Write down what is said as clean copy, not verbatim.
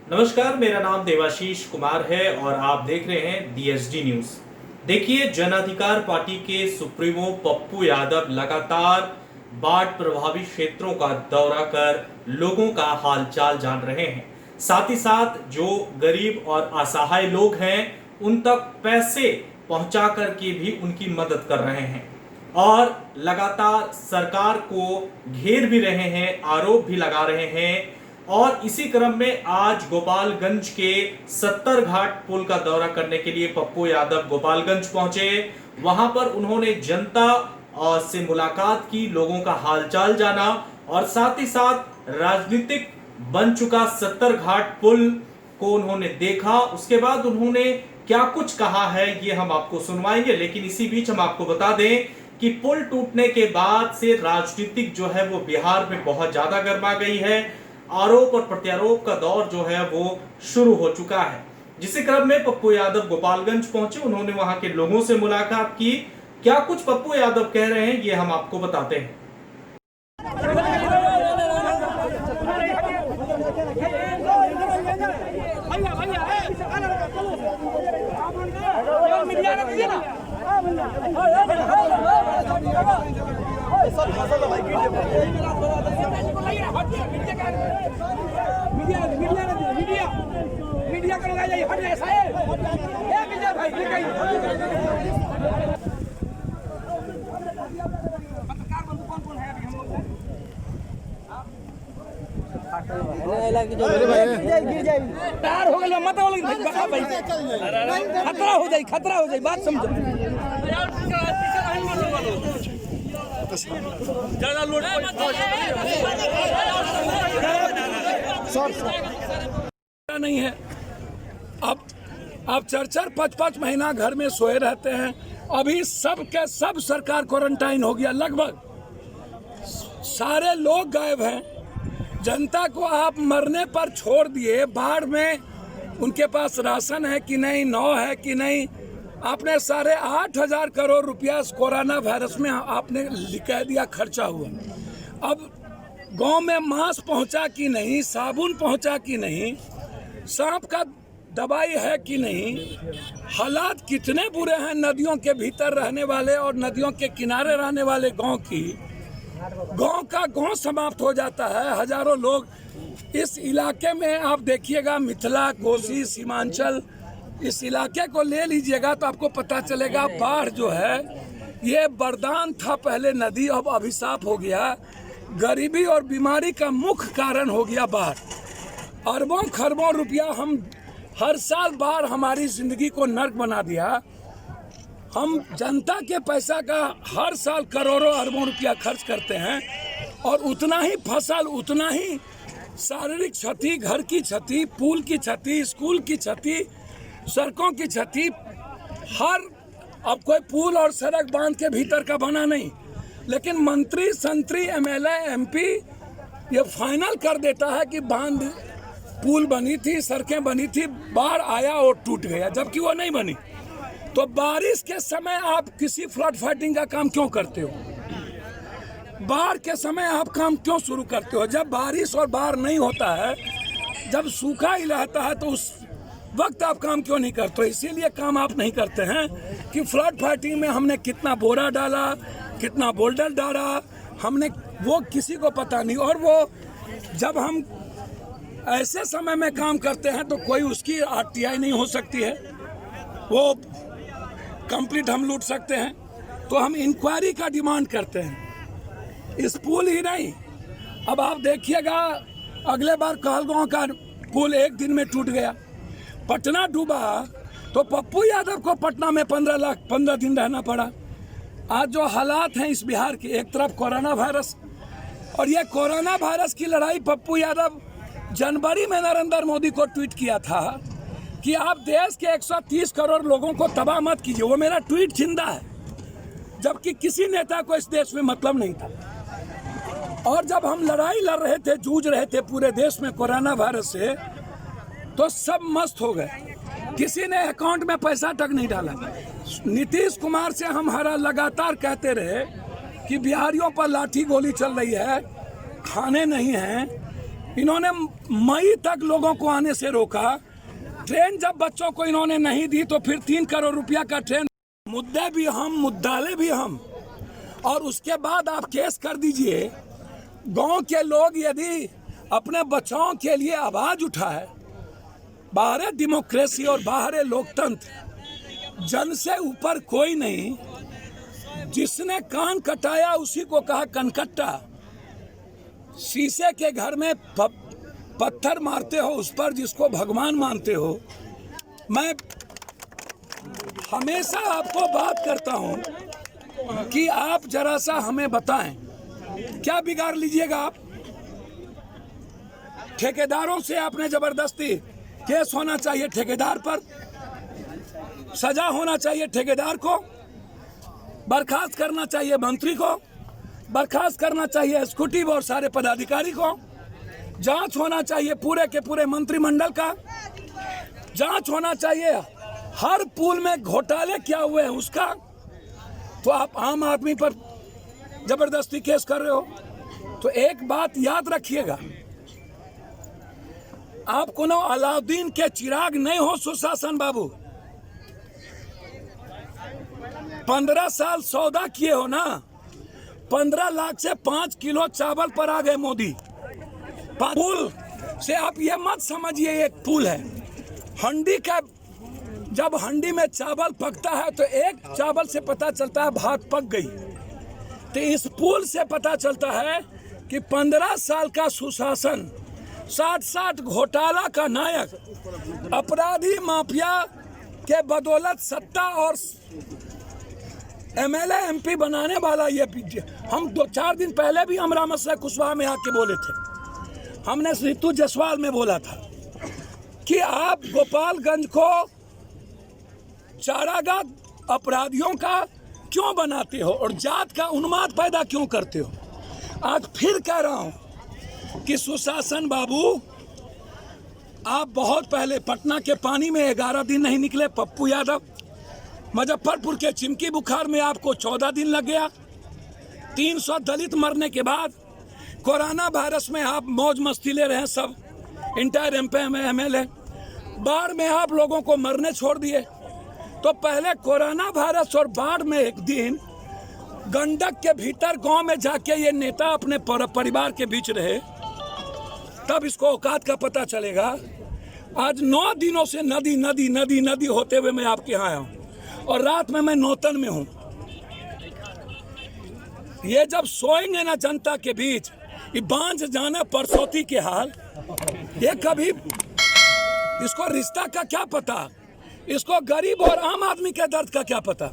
नमस्कार, मेरा नाम देवाशीष कुमार है और आप देख रहे हैं डीएसडी न्यूज। देखिए, जन अधिकार पार्टी के सुप्रीमो पप्पू यादव लगातार बाढ़ प्रभावित क्षेत्रों का दौरा कर लोगों का हालचाल जान रहे हैं। साथ ही साथ जो गरीब और असहाय लोग हैं उन तक पैसे पहुंचा कर के भी उनकी मदद कर रहे हैं और लगातार सरकार को घेर भी रहे हैं, आरोप भी लगा रहे हैं। और इसी क्रम में आज गोपालगंज के 70 घाट पुल का दौरा करने के लिए पप्पू यादव गोपालगंज पहुंचे। वहां पर उन्होंने जनता से मुलाकात की, लोगों का हालचाल जाना और साथ ही साथ राजनीतिक बन चुका 70 घाट पुल को उन्होंने देखा। उसके बाद उन्होंने क्या कुछ कहा है ये हम आपको सुनवाएंगे, लेकिन इसी बीच हम आपको बता दें कि पुल टूटने के बाद से राजनीतिक जो है वो बिहार में बहुत ज्यादा गर्मा गई है। आरोप और प्रत्यारोप का दौर जो है वो शुरू हो चुका है। जिस क्रम में पप्पू यादव गोपालगंज पहुंचे, उन्होंने वहां के लोगों से मुलाकात की। क्या कुछ पप्पू यादव कह रहे हैं ये हम आपको बताते हैं। मीडिया का लगाया हट ऐसा है विजय भाई पत्रकार बंधु कौन है अभी हम लोग तार हो गया मत बोल भाई खतरा हो जाए बात समझो ज्यादा लोड नहीं है। अब 4-5 महीना घर में सोए रहते हैं। अभी सब के सब सरकार क्वारंटाइन हो गया, लगभग सारे लोग गायब हैं। जनता को आप मरने पर छोड़ दिए। बाढ़ में उनके पास राशन है कि नहीं, नौ है कि नहीं। आपने 8,500 करोड़ रुपया कोरोना वायरस में आपने कह दिया खर्चा हुआ। अब गांव में मास्क पहुंचा कि नहीं, साबुन पहुंचा कि नहीं, सांप का दवाई है कि नहीं। हालात कितने बुरे हैं नदियों के भीतर रहने वाले और नदियों के किनारे रहने वाले गांव की। गांव समाप्त हो जाता है। हजारों लोग इस इलाके में आप देखिएगा, मिथिला, कोसी, सीमांचल, इस इलाके को ले लीजिएगा तो आपको पता चलेगा बाढ़ जो है ये वरदान था पहले नदी, अब अभिशाप हो गया। गरीबी और बीमारी का मुख्य कारण हो गया बाढ़। अरबों खरबों रुपया हम हर साल बाढ़ हमारी जिंदगी को नर्क बना दिया। हम जनता के पैसा का हर साल करोड़ों अरबों रुपया खर्च करते हैं और उतना ही फसल, उतना ही शारीरिक क्षति, घर की क्षति, पुल की क्षति, स्कूल की क्षति, सड़कों की क्षति। अब कोई पुल और सड़क बांध के भीतर का बना नहीं, लेकिन मंत्री, संतरी, एमएलए, एमपी ये फाइनल कर देता है कि बांध, पुल बनी थी, सड़कें बनी थी, बाढ़ आया और टूट गया, जबकि वो नहीं बनी। तो बारिश के समय आप किसी फ्लड फाइटिंग का काम क्यों करते हो? बाढ़ के समय आप काम क्यों शुरू करते हो? जब बारिश और बाढ़ नहीं होता है, जब सूखा ही रहता है, तो उस वक्त आप काम क्यों नहीं करते? इसीलिए काम आप नहीं करते हैं कि फ्लड फाइटिंग में हमने कितना बोरा डाला, कितना बोल्डर डाला, हमने वो किसी को पता नहीं। और वो जब हम ऐसे समय में काम करते हैं तो कोई उसकी आरटीआई नहीं हो सकती है, वो कंप्लीट हम लूट सकते हैं। तो हम इंक्वायरी का डिमांड करते हैं। इस पुल ही नहीं, अब आप देखिएगा अगले बार कहलगांव का पुल एक दिन में टूट गया। पटना डूबा तो पप्पू यादव को पटना में 15 दिन रहना पड़ा। आज जो हालात हैं इस बिहार की, एक तरफ कोरोना वायरस, और ये कोरोना वायरस की लड़ाई पप्पू यादव जनवरी में नरेंद्र मोदी को ट्वीट किया था कि आप देश के 130 करोड़ लोगों को तबाह मत कीजिए। वो मेरा ट्वीट जिंदा है, जबकि किसी नेता को इस देश में मतलब नहीं था। और जब हम लड़ाई लड़ रहे थे, जूझ रहे थे पूरे देश में कोरोना वायरस से, तो सब मस्त हो गए, किसी ने अकाउंट में पैसा तक नहीं डाला। नीतीश कुमार से हम लगातार कहते रहे कि बिहारियों पर लाठी गोली चल रही है, खाने नहीं हैं, इन्होंने मई तक लोगों को आने से रोका। ट्रेन जब बच्चों को इन्होंने नहीं दी तो फिर 3 करोड़ रुपया का ट्रेन, मुद्दे भी हम, मुद्दाले भी हम। और उसके बाद आप केस कर दीजिए। गांव के लोग यदि अपने बच्चों के लिए आवाज उठाए, बाहर है डेमोक्रेसी और बाहर है लोकतंत्र, जन से ऊपर कोई नहीं। जिसने कान कटाया उसी को कहा कनकट्टा। शीशे के घर में पत्थर मारते हो उस पर जिसको भगवान मानते हो। मैं हमेशा आपको बात करता हूं कि आप जरा सा हमें बताएं, क्या बिगाड़ लीजिएगा आप? ठेकेदारों से आपने जबरदस्ती, केस होना चाहिए ठेकेदार पर, सजा होना चाहिए ठेकेदार को, बर्खास्त करना चाहिए मंत्री को, बर्खास्त करना चाहिए एग्जीक्यूटिव और सारे पदाधिकारी को, जांच होना चाहिए पूरे के पूरे मंत्रिमंडल का, जांच होना चाहिए हर पुल में घोटाले क्या हुए हैं उसका। तो आप आम आदमी पर जबरदस्ती केस कर रहे हो। तो एक बात याद रखिएगा, आप कोनो अलाउद्दीन के चिराग नहीं हो सुशासन बाबू। 15 साल सौदा किए हो ना, 15 लाख से 5 किलो चावल पर आ गए मोदी। पुल से आप ये मत समझिए एक पुल है, हंडी का, जब हंडी में चावल पकता है तो एक चावल से पता चलता है भात पक गई। तो इस पुल से पता चलता है कि 15 साल का सुशासन, 60 घोटाला का नायक, अपराधी माफिया के बदौलत सत्ता और एमएलए एमपी बनाने वाला ये। हम 2-4 दिन पहले भी हम रामस्या कुशवाहा में आके बोले थे, हमने ऋतु जायसवाल में बोला था कि आप गोपालगंज को चारागाह अपराधियों का क्यों बनाते हो और जात का उन्माद पैदा क्यों करते हो। आज फिर कह रहा हूं कि सुशासन बाबू, आप बहुत पहले पटना के पानी में 11 दिन नहीं निकले पप्पू यादव, मुजफ्फरपुर के चिमकी बुखार में आपको 14 दिन लग गया, 300 दलित मरने के बाद कोरोना वायरस में आप मौज मस्ती ले रहे हैं सब, इंटायर एमपी में एमएलए, बाढ़ में आप लोगों को मरने छोड़ दिए। तो पहले कोरोना वायरस और बाढ़ में एक दिन गंडक के भीतर गांव में जाके ये नेता अपने परिवार के बीच रहे, तब इसको औकात का पता चलेगा। आज 9 दिनों से नदी नदी नदी नदी होते हुए मैं आपके यहाँ आया हूँ और रात में मैं नौतन में हूँ। ये जब सोएंगे ना जनता के बीच, ये बांझ जाना परसौती के हाल, ये कभी, इसको रिश्ता का क्या पता, इसको गरीब और आम आदमी के दर्द का क्या पता।